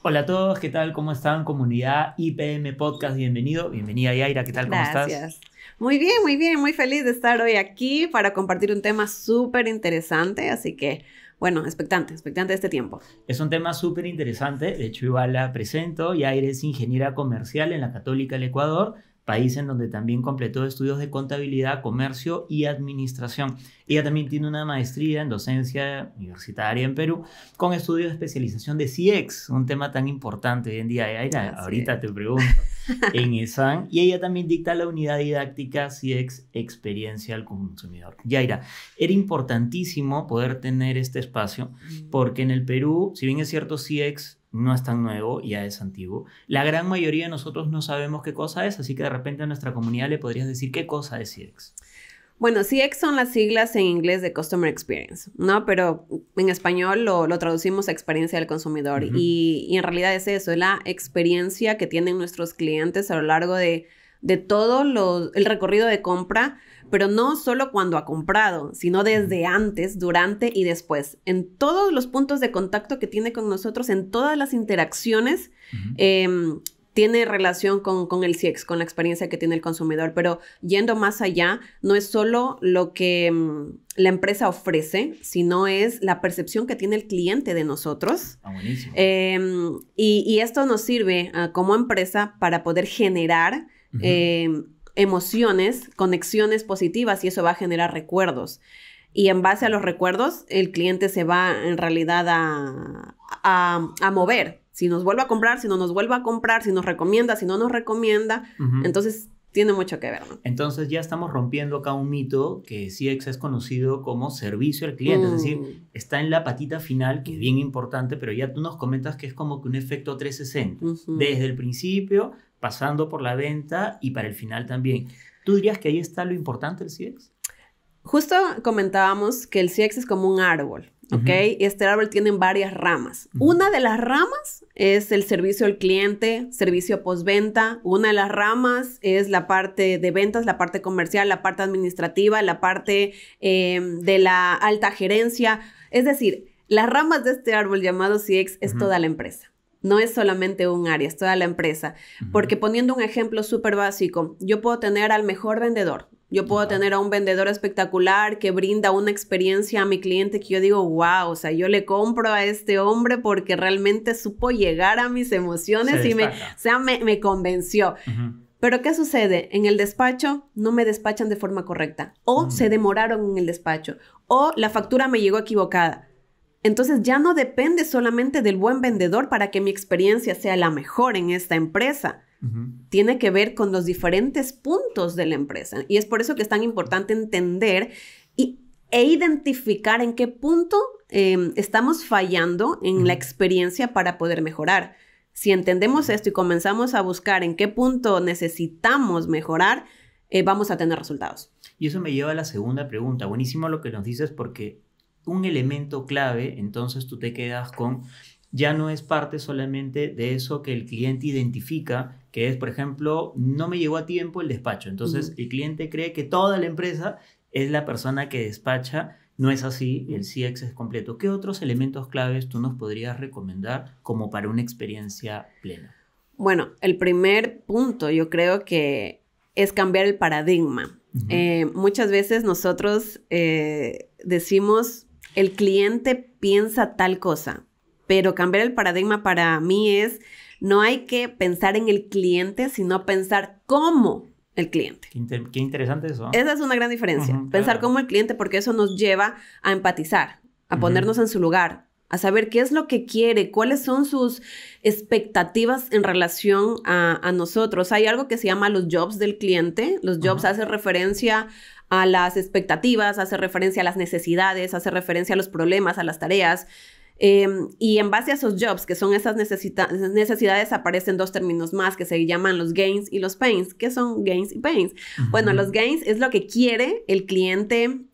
Hola a todos, ¿qué tal? ¿Cómo están? Comunidad IPM Podcast, bienvenido. Bienvenida Yaira, ¿qué tal? ¿Cómo estás? Gracias. Muy bien, muy feliz de estar hoy aquí para compartir un tema súper interesante, así que, bueno, expectante de este tiempo. Es un tema súper interesante, de hecho igual la presento. Yaira es ingeniera comercial en la Católica del Ecuador, país en donde también completó estudios de contabilidad, comercio y administración. Ella también tiene una maestría en docencia universitaria en Perú, con estudios de especialización de CX, un tema tan importante hoy en día. Yaira, Así ahorita es. te pregunto. En ESAN, y ella también dicta la unidad didáctica CX Experiencia al Consumidor. Yaira, era importantísimo poder tener este espacio porque en el Perú, si bien es cierto CX no es tan nuevo, ya es antiguo, la gran mayoría de nosotros no sabemos qué cosa es, así que de repente a nuestra comunidad le podrías decir qué cosa es CX. Bueno, CX son las siglas en inglés de Customer Experience, ¿no? Pero en español lo traducimos a experiencia del consumidor. Y en realidad es eso, es la experiencia que tienen nuestros clientes a lo largo de todo el recorrido de compra, pero no solo cuando ha comprado, sino desde antes, durante y después. En todos los puntos de contacto que tiene con nosotros, en todas las interacciones, tiene relación con el CX, con la experiencia que tiene el consumidor, pero yendo más allá, no es solo lo que la empresa ofrece, sino es la percepción que tiene el cliente de nosotros. Buenísimo. Y esto nos sirve como empresa para poder generar emociones, conexiones positivas, y eso va a generar recuerdos. Y en base a los recuerdos, el cliente se va en realidad a mover. Si nos vuelve a comprar, si no nos vuelve a comprar, si nos recomienda, si no nos recomienda. Entonces, tiene mucho que ver, ¿no? Entonces ya estamos rompiendo acá un mito que CX es conocido como servicio al cliente, es decir, está en la patita final, que es bien importante, pero ya tú nos comentas que es como que un efecto 360, desde el principio, pasando por la venta y para el final también. ¿Tú dirías que ahí está lo importante del CX? Justo comentábamos que el CX es como un árbol, ¿ok? Y este árbol tiene varias ramas. Una de las ramas es el servicio al cliente, servicio postventa. Una de las ramas es la parte de ventas, la parte comercial, la parte administrativa, la parte de la alta gerencia. Es decir, las ramas de este árbol llamado CX es toda la empresa. No es solamente un área, es toda la empresa. Porque poniendo un ejemplo súper básico, yo puedo tener al mejor vendedor. Yo puedo tener a un vendedor espectacular que brinda una experiencia a mi cliente que yo digo, wow, o sea, yo le compro a este hombre porque realmente supo llegar a mis emociones y me convenció. Pero ¿qué sucede? En el despacho no me despachan de forma correcta, o se demoraron en el despacho, o la factura me llegó equivocada. Entonces ya no depende solamente del buen vendedor para que mi experiencia sea la mejor en esta empresa. Tiene que ver con los diferentes puntos de la empresa. Y es por eso que es tan importante entender e identificar en qué punto estamos fallando en la experiencia para poder mejorar. Si entendemos esto y comenzamos a buscar en qué punto necesitamos mejorar, vamos a tener resultados. Y eso me lleva a la segunda pregunta. Buenísimo lo que nos dices, porque un elemento clave, entonces tú te quedas con, ya no es parte solamente de eso que el cliente identifica, que es, por ejemplo, no me llegó a tiempo el despacho. Entonces, el cliente cree que toda la empresa es la persona que despacha. No es así, el CX es completo. ¿Qué otros elementos claves tú nos podrías recomendar como para una experiencia plena? Bueno, el primer punto yo creo que es cambiar el paradigma. Muchas veces nosotros decimos, el cliente piensa tal cosa, pero cambiar el paradigma para mí es, no hay que pensar en el cliente, sino pensar como el cliente. Qué interesante eso. Esa es una gran diferencia. Pensar como el cliente, porque eso nos lleva a empatizar, a ponernos en su lugar, a saber qué es lo que quiere, cuáles son sus expectativas en relación a nosotros. Hay algo que se llama los jobs del cliente. Los jobs hacen referencia a las expectativas, hace referencia a las necesidades, hace referencia a los problemas, a las tareas. Y en base a esos jobs, que son esas necesidades, aparecen dos términos más que se llaman los gains y los pains. ¿Qué son gains y pains? Bueno, los gains es lo que quiere el cliente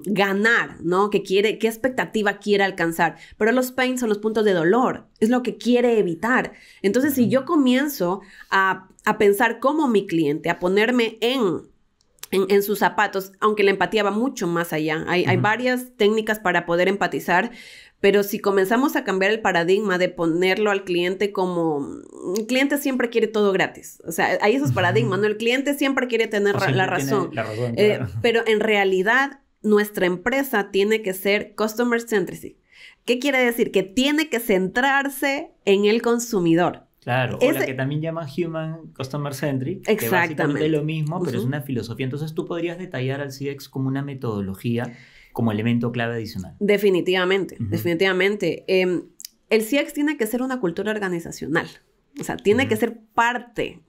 ganar, ¿no? ¿Qué expectativa quiere alcanzar? Pero los pains son los puntos de dolor, es lo que quiere evitar. Entonces, si yo comienzo a pensar como mi cliente, a ponerme en sus zapatos, aunque la empatía va mucho más allá. Hay varias técnicas para poder empatizar, Pero si comenzamos a cambiar el paradigma de ponerlo al cliente como... El cliente siempre quiere todo gratis. O sea, hay esos paradigmas, ¿no? El cliente siempre quiere tener la razón. Claro. Pero en realidad, nuestra empresa tiene que ser customer centric. ¿Qué quiere decir? Que tiene que centrarse en el consumidor. Claro, o la que también llama Human Customer Centric, que básicamente es lo mismo, pero es una filosofía. Entonces, tú podrías detallar al CX como una metodología, como elemento clave adicional. Definitivamente, definitivamente. El CX tiene que ser una cultura organizacional. O sea, tiene que ser parte,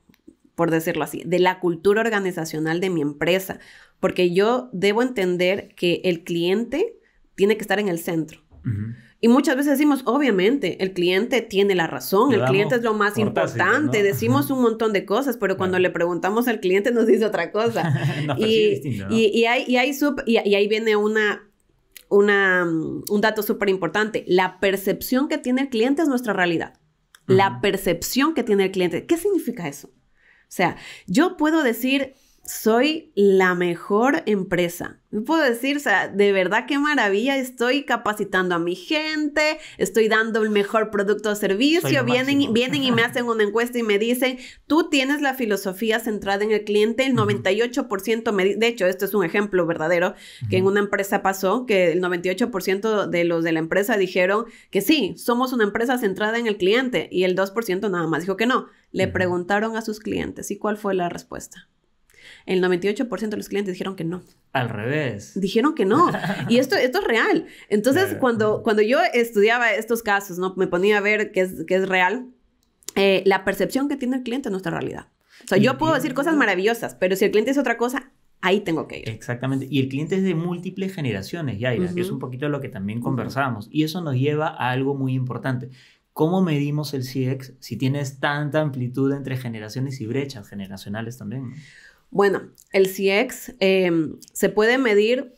por decirlo así, de la cultura organizacional de mi empresa. Porque yo debo entender que el cliente tiene que estar en el centro. Y muchas veces decimos, obviamente, el cliente tiene la razón, el cliente es lo más importante, ¿no? Decimos un montón de cosas, pero cuando le preguntamos al cliente nos dice otra cosa. Distinto, ¿no? y ahí viene un dato súper importante. La percepción que tiene el cliente es nuestra realidad. La percepción que tiene el cliente. ¿Qué significa eso? O sea, yo puedo decir... Soy la mejor empresa. Puedo decir, o sea, de verdad qué maravilla, estoy capacitando a mi gente, estoy dando el mejor producto o servicio, vienen y me hacen una encuesta y me dicen, tú tienes la filosofía centrada en el cliente, el 98%, de hecho, esto es un ejemplo verdadero, que en una empresa pasó, que el 98% de los de la empresa dijeron que sí, somos una empresa centrada en el cliente, y el 2% nada más dijo que no. Le preguntaron a sus clientes, ¿y cuál fue la respuesta? El 98% de los clientes dijeron que no. Al revés. Dijeron que no. Y esto es real. Entonces, cuando yo estudiaba estos casos, ¿no? Me ponía a ver qué es real. La percepción que tiene el cliente es nuestra realidad. O sea, yo puedo decir cosas maravillosas, pero si el cliente es otra cosa, ahí tengo que ir. Exactamente. Y el cliente es de múltiples generaciones, Yaira, que es un poquito lo que también conversábamos. Y eso nos lleva a algo muy importante. ¿Cómo medimos el CX si tienes tanta amplitud entre generaciones y brechas generacionales también? Bueno, el CX se puede medir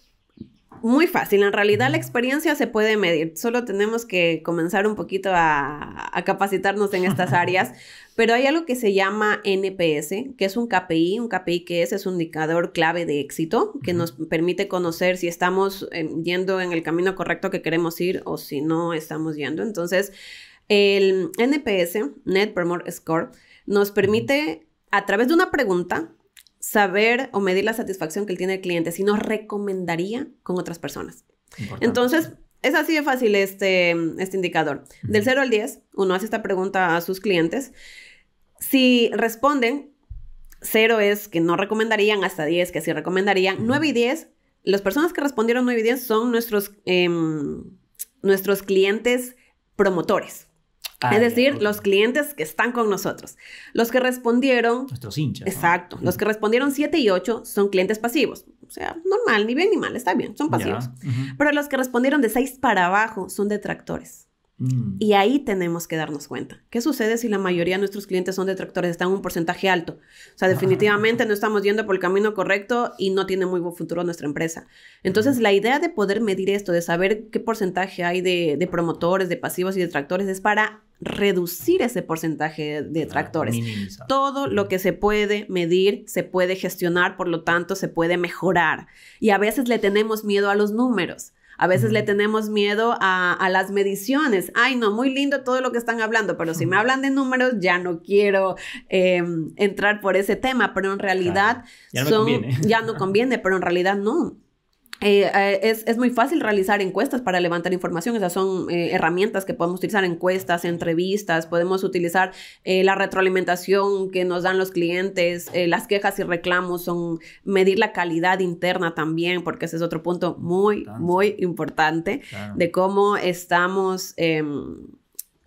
muy fácil. En realidad la experiencia se puede medir. Solo tenemos que comenzar un poquito a capacitarnos en estas áreas. Pero hay algo que se llama NPS, que es un KPI. Un KPI que es un indicador clave de éxito que nos permite conocer si estamos yendo en el camino correcto que queremos ir o si no estamos yendo. Entonces, el NPS, Net Promoter Score, nos permite, a través de una pregunta, saber o medir la satisfacción que tiene el cliente, si nos recomendaría con otras personas. Importante. Entonces, es así de fácil este indicador. Del 0 al 10, uno hace esta pregunta a sus clientes. Si responden, 0 es que no recomendarían, hasta 10 que sí recomendarían. 9 y 10, las personas que respondieron 9 y 10 son nuestros clientes promotores. Es decir, los clientes que están con nosotros. Los que respondieron... Nuestros hinchas. Exacto. Los que respondieron 7 y 8 son clientes pasivos. O sea, normal, ni bien ni mal, está bien, son pasivos. Pero los que respondieron de 6 para abajo son detractores. Y ahí tenemos que darnos cuenta. ¿Qué sucede si la mayoría de nuestros clientes son detractores? Están en un porcentaje alto. O sea, definitivamente no estamos yendo por el camino correcto y no tiene muy buen futuro nuestra empresa. Entonces, la idea de poder medir esto, de saber qué porcentaje hay de promotores, de pasivos y detractores, es para reducir ese porcentaje de detractores. Todo lo que se puede medir, se puede gestionar, por lo tanto, se puede mejorar. Y a veces le tenemos miedo a los números. A veces le tenemos miedo a las mediciones. Ay, no, muy lindo todo lo que están hablando, pero si me hablan de números, ya no quiero entrar por ese tema. Pero en realidad ya no conviene, pero en realidad no. Es muy fácil realizar encuestas para levantar información. Esas son herramientas que podemos utilizar, encuestas, entrevistas. Podemos utilizar la retroalimentación que nos dan los clientes, las quejas y reclamos, son medir la calidad interna también, porque ese es otro punto muy importante de cómo estamos...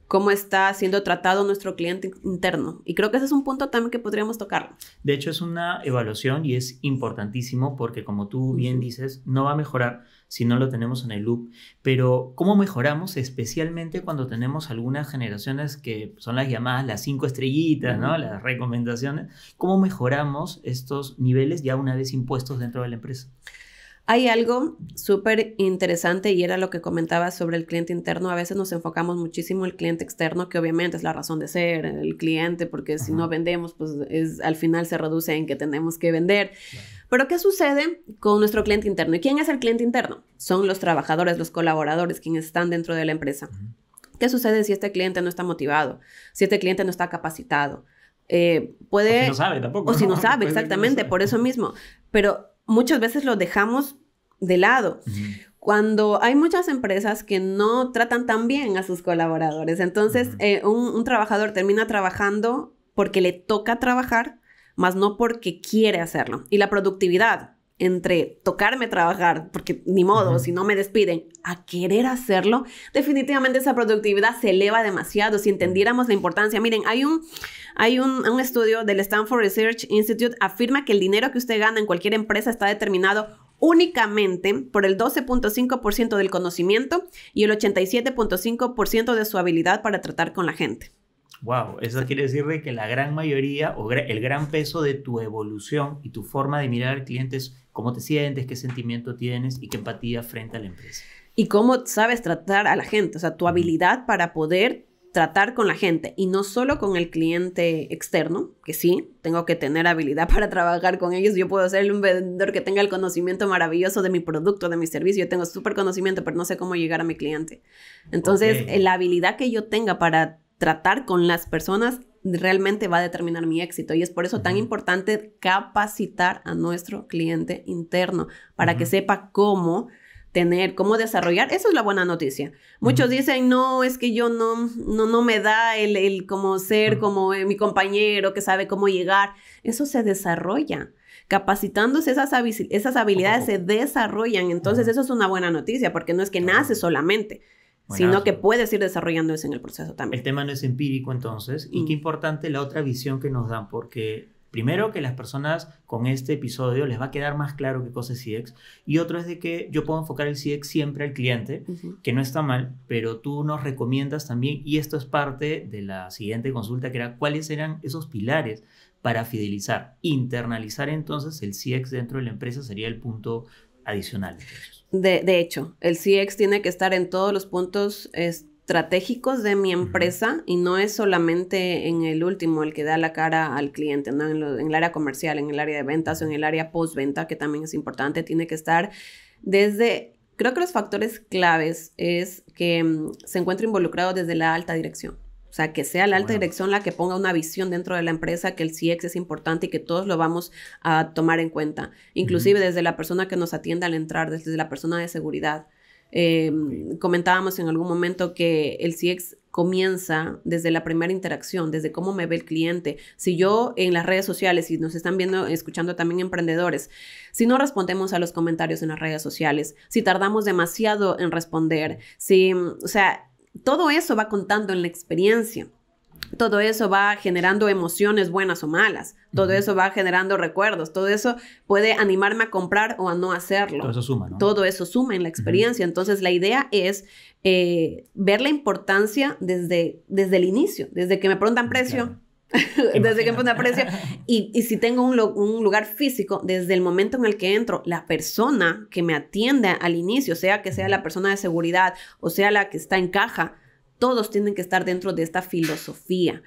cómo está siendo tratado nuestro cliente interno. Y creo que ese es un punto también que podríamos tocar. De hecho, es una evaluación y es importantísimo porque, como tú bien dices, no va a mejorar si no lo tenemos en el loop. Pero, ¿cómo mejoramos? Especialmente cuando tenemos algunas generaciones que son las llamadas las 5 estrellitas, ¿no? Las recomendaciones. ¿Cómo mejoramos estos niveles ya una vez impuestos dentro de la empresa? Hay algo súper interesante y era lo que comentaba sobre el cliente interno. A veces nos enfocamos muchísimo en el cliente externo, que obviamente es la razón de ser, el cliente, porque si no vendemos, pues al final se reduce en que tenemos que vender. Claro. Pero ¿qué sucede con nuestro cliente interno? ¿Y quién es el cliente interno? Son los trabajadores, los colaboradores, quienes están dentro de la empresa. ¿Qué sucede si este cliente no está motivado? Si este cliente no está capacitado. Puede... O si no sabe tampoco. O si no sabe, exactamente, por eso mismo. Pero muchas veces lo dejamos de lado. Cuando hay muchas empresas que no tratan tan bien a sus colaboradores. Entonces, un trabajador termina trabajando porque le toca trabajar, más no porque quiere hacerlo. Y la productividad entre tocarme trabajar, porque ni modo, si no me despiden, a querer hacerlo, definitivamente esa productividad se eleva demasiado. Si entendiéramos la importancia, miren, hay un estudio del Stanford Research Institute, afirma que el dinero que usted gana en cualquier empresa está determinado únicamente por el 12.5% del conocimiento y el 87.5% de su habilidad para tratar con la gente. Wow, eso quiere decir de que la gran mayoría o el gran peso de tu evolución y tu forma de mirar al cliente es cómo te sientes, qué sentimiento tienes y qué empatía frente a la empresa. Y cómo sabes tratar a la gente, o sea, tu habilidad para poder tratar con la gente y no solo con el cliente externo, que sí, tengo que tener habilidad para trabajar con ellos. Yo puedo ser un vendedor que tenga el conocimiento maravilloso de mi producto, de mi servicio. Yo tengo súper conocimiento, pero no sé cómo llegar a mi cliente. Entonces, la habilidad que yo tenga para tratar con las personas realmente va a determinar mi éxito. Y es por eso tan importante capacitar a nuestro cliente interno para que sepa cómo desarrollar. Eso es la buena noticia. Muchos dicen, no, es que yo no me da el como ser como mi compañero que sabe cómo llegar. Eso se desarrolla. Capacitándose, esas habilidades se desarrollan. Entonces, eso es una buena noticia porque no es que nace solamente, sino que puedes ir desarrollando eso en el proceso también. El tema no es empírico entonces. Y qué importante la otra visión que nos dan, porque primero que las personas con este episodio les va a quedar más claro qué cosa es CX. Y otro es de que yo puedo enfocar el CX siempre al cliente, que no está mal, pero tú nos recomiendas también, y esto es parte de la siguiente consulta, que era cuáles eran esos pilares para fidelizar. Internalizar entonces el CX dentro de la empresa sería el punto adicional. De hecho, el CX tiene que estar en todos los puntos estratégicos de mi empresa y no es solamente en el último, el que da la cara al cliente, ¿no? En el área comercial, en el área de ventas o en el área postventa, que también es importante. Tiene que estar creo que los factores claves es que se encuentre involucrado desde la alta dirección. O sea, que sea la alta dirección la que ponga una visión dentro de la empresa, que el CX es importante y que todos lo vamos a tomar en cuenta. Inclusive desde la persona que nos atiende al entrar, desde la persona de seguridad. Comentábamos en algún momento que el CX comienza desde la primera interacción, desde cómo me ve el cliente. Si yo en las redes sociales, si nos están viendo, escuchando también emprendedores, si no respondemos a los comentarios en las redes sociales, si tardamos demasiado en responder, todo eso va contando en la experiencia. Todo eso va generando emociones buenas o malas. Todo eso va generando recuerdos. Todo eso puede animarme a comprar o a no hacerlo. Todo eso suma, ¿no? Todo eso suma en la experiencia. Entonces, la idea es ver la importancia desde el inicio. Desde que me preguntan precio. Claro. Desde que me preguntan precio. Y si tengo un lugar físico, desde el momento en el que entro, la persona que me atiende al inicio, sea que sea la persona de seguridad o sea la que está en caja, todos tienen que estar dentro de esta filosofía.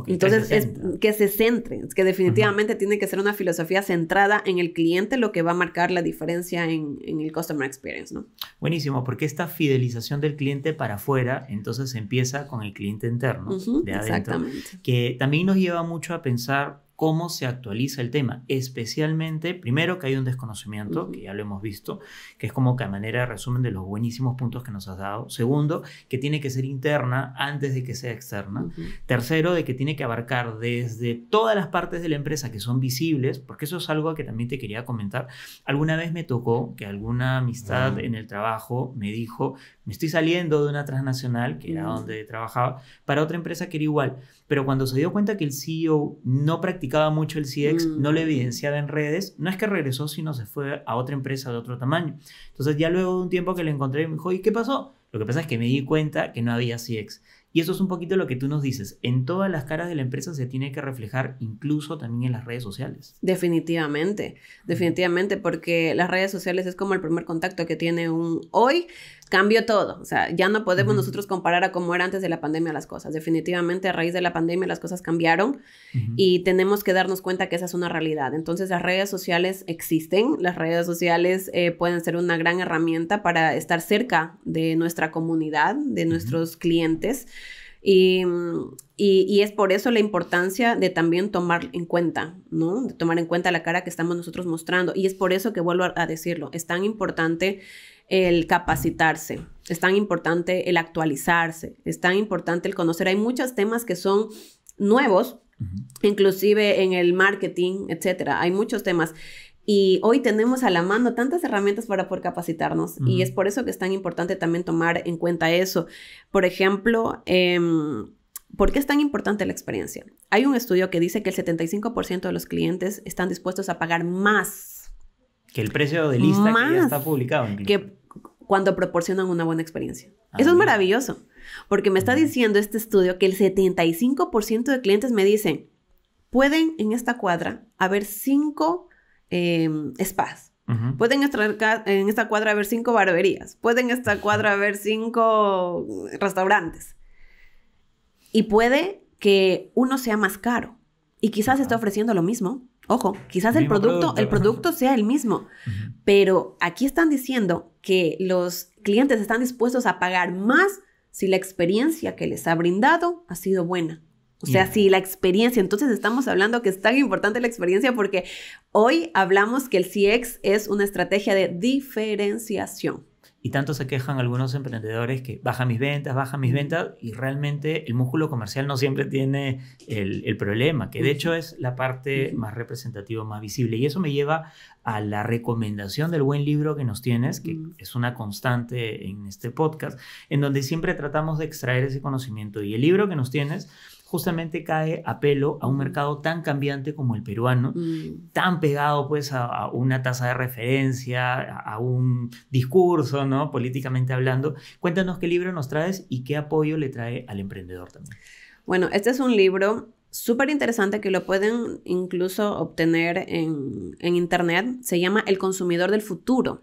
Entonces, que se centre. Es que definitivamente tiene que ser una filosofía centrada en el cliente, lo que va a marcar la diferencia en el customer experience, ¿no? Buenísimo, porque esta fidelización del cliente para afuera, entonces empieza con el cliente interno, de adentro. Exactamente. Que también nos lleva mucho a pensar cómo se actualiza el tema, especialmente, primero que hay un desconocimiento, que ya lo hemos visto, que es como que a manera de resumen de los buenísimos puntos que nos has dado. Segundo, que tiene que ser interna antes de que sea externa. Tercero, de que tiene que abarcar desde todas las partes de la empresa que son visibles, porque eso es algo que también te quería comentar. Alguna vez me tocó que alguna amistad en el trabajo me dijo, me estoy saliendo de una transnacional, que era donde trabajaba, para otra empresa que era igual. Pero cuando se dio cuenta que el CEO no practicaba mucho el CX, no lo evidenciaba en redes, no es que regresó, sino se fue a otra empresa de otro tamaño. Entonces ya luego de un tiempo que lo encontré, me dijo, ¿y qué pasó? Lo que pasa es que me di cuenta que no había CX. Y eso es un poquito lo que tú nos dices. En todas las caras de la empresa se tiene que reflejar, incluso también en las redes sociales. Definitivamente, porque las redes sociales es como el primer contacto que tiene hoy. cambió todo. O sea, ya no podemos nosotros comparar a cómo era antes de la pandemia las cosas. Definitivamente, a raíz de la pandemia las cosas cambiaron y tenemos que darnos cuenta que esa es una realidad. Entonces, las redes sociales existen. Las redes sociales pueden ser una gran herramienta para estar cerca de nuestra comunidad, de nuestros clientes. Y es por eso la importancia de también tomar en cuenta, ¿no? De tomar en cuenta la cara que estamos nosotros mostrando. Y es por eso que vuelvo a decirlo. Es tan importante el capacitarse, es tan importante el actualizarse, es tan importante el conocer. Hay muchos temas que son nuevos, inclusive en el marketing, etcétera. Hay muchos temas. Y hoy tenemos a la mano tantas herramientas para poder capacitarnos. Y es por eso que es tan importante también tomar en cuenta eso. Por ejemplo, ¿por qué es tan importante la experiencia? Hay un estudio que dice que el 75% de los clientes están dispuestos a pagar más. Que el precio de lista que ya está publicado. Que cuando proporcionan una buena experiencia. Eso es maravilloso. Porque me está diciendo este estudio que el 75% de clientes me dicen, pueden en esta cuadra haber 5 spas. Pueden en esta cuadra haber 5 barberías. Pueden en esta cuadra haber 5 restaurantes. Y puede que uno sea más caro. Y quizás esté ofreciendo lo mismo. Ojo, quizás el producto sea el mismo. Pero aquí están diciendo que los clientes están dispuestos a pagar más si la experiencia que les ha brindado ha sido buena. O sea, si la experiencia, entonces estamos hablando que es tan importante la experiencia porque hoy hablamos que el CX es una estrategia de diferenciación. Y tanto se quejan algunos emprendedores que baja mis ventas, y realmente el músculo comercial no siempre tiene el problema, que de hecho es la parte más representativa, más visible. Y eso me lleva a la recomendación del buen libro que nos tienes, que es una constante en este podcast, en donde siempre tratamos de extraer ese conocimiento. Y el libro que nos tienes justamente cae a pelo a un mercado tan cambiante como el peruano, tan pegado pues a una tasa de referencia, a un discurso, ¿no? Políticamente hablando. Cuéntanos qué libro nos traes y qué apoyo le trae al emprendedor también. Bueno, este es un libro súper interesante que lo pueden incluso obtener en internet. Se llama El consumidor del futuro.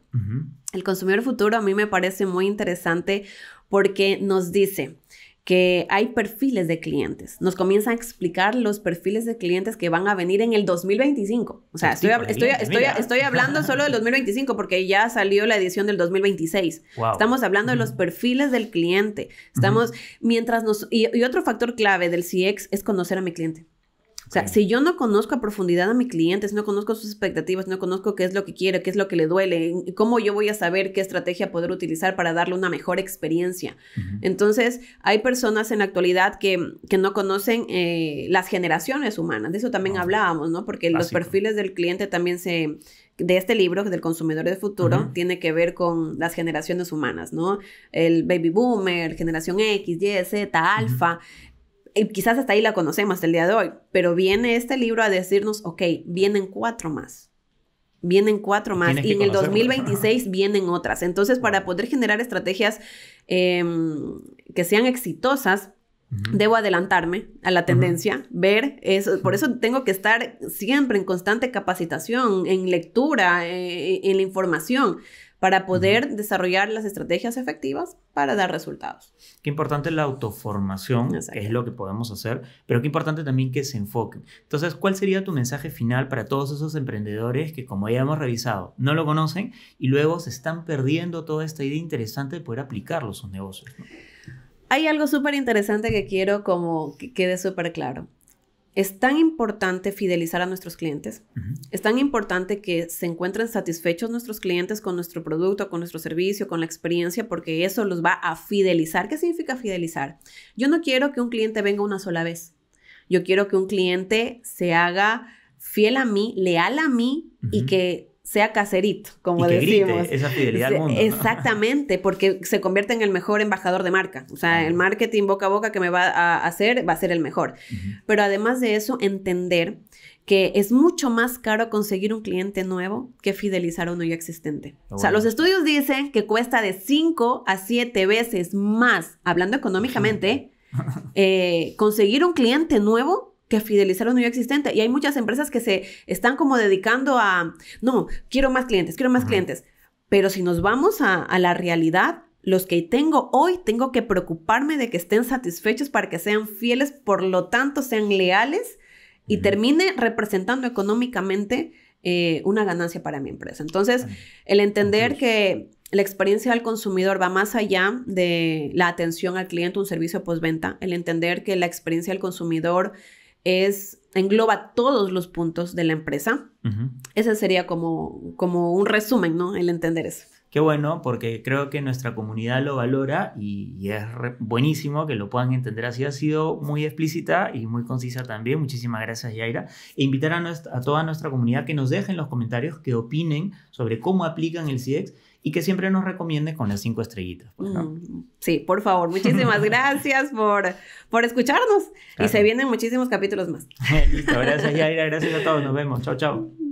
El consumidor del futuro a mí me parece muy interesante porque nos dice que hay perfiles de clientes. Nos comienza a explicar los perfiles de clientes que van a venir en el 2025. O sea, estoy hablando solo del 2025 porque ya salió la edición del 2026. Wow. Estamos hablando de los perfiles del cliente. Estamos, y otro factor clave del CX es conocer a mi cliente. O sea, si yo no conozco a profundidad a mi cliente, si no conozco sus expectativas, si no conozco qué es lo que quiere, qué es lo que le duele, cómo yo voy a saber qué estrategia poder utilizar para darle una mejor experiencia. Entonces, hay personas en la actualidad que no conocen las generaciones humanas. De eso también hablábamos, ¿no? Porque los perfiles del cliente también de este libro, del consumidor del futuro, tiene que ver con las generaciones humanas, ¿no? El baby boomer, generación X, Y, Z, alfa. Quizás hasta ahí la conocemos hasta el día de hoy, pero viene este libro a decirnos, ok, vienen 4 más. Vienen 4 más y en el 2026 vienen otras. Entonces, para poder generar estrategias que sean exitosas, debo adelantarme a la tendencia, ver eso. Por eso tengo que estar siempre en constante capacitación, en lectura, en la información, para poder desarrollar las estrategias efectivas para dar resultados. Qué importante la autoformación, que es lo que podemos hacer, pero qué importante también que se enfoquen. Entonces, ¿cuál sería tu mensaje final para todos esos emprendedores que, como ya hemos revisado, no lo conocen y luego se están perdiendo toda esta idea interesante de poder aplicarlo a sus negocios, ¿no? Hay algo súper interesante que quiero como que quede súper claro. Es tan importante fidelizar a nuestros clientes. Es tan importante que se encuentren satisfechos nuestros clientes con nuestro producto, con nuestro servicio, con la experiencia, porque eso los va a fidelizar. ¿Qué significa fidelizar? Yo no quiero que un cliente venga una sola vez. Yo quiero que un cliente se haga fiel a mí, leal a mí y que sea caserito, como decimos. Grite esa fidelidad al mundo, ¿no? Exactamente, porque se convierte en el mejor embajador de marca. O sea, el marketing boca a boca que me va a hacer, va a ser el mejor. Pero además de eso, entender que es mucho más caro conseguir un cliente nuevo que fidelizar a uno ya existente. Bueno. O sea, los estudios dicen que cuesta de 5 a 7 veces más, hablando económicamente, conseguir un cliente nuevo que fidelizar a uno ya existente. Y hay muchas empresas que se están como dedicando a, no, quiero más clientes. Pero si nos vamos a la realidad, los que tengo hoy, tengo que preocuparme de que estén satisfechos para que sean fieles, por lo tanto sean leales y termine representando económicamente una ganancia para mi empresa. Entonces, el entender que la experiencia del consumidor va más allá de la atención al cliente, un servicio postventa, el entender que la experiencia del consumidor engloba todos los puntos de la empresa. Ese sería como un resumen, ¿no? El entender eso. Qué bueno, porque creo que nuestra comunidad lo valora y es buenísimo que lo puedan entender así. Ha sido muy explícita y muy concisa también. Muchísimas gracias, Yaira. E invitar a toda nuestra comunidad que nos dejen en los comentarios, que opinen sobre cómo aplican el CX y que siempre nos recomienden con las 5 estrellitas. Pues, ¿no? Sí, por favor. Muchísimas gracias por escucharnos. Claro. Y se vienen muchísimos capítulos más. Listo, gracias, Yaira. Gracias a todos. Nos vemos. Chao, chao.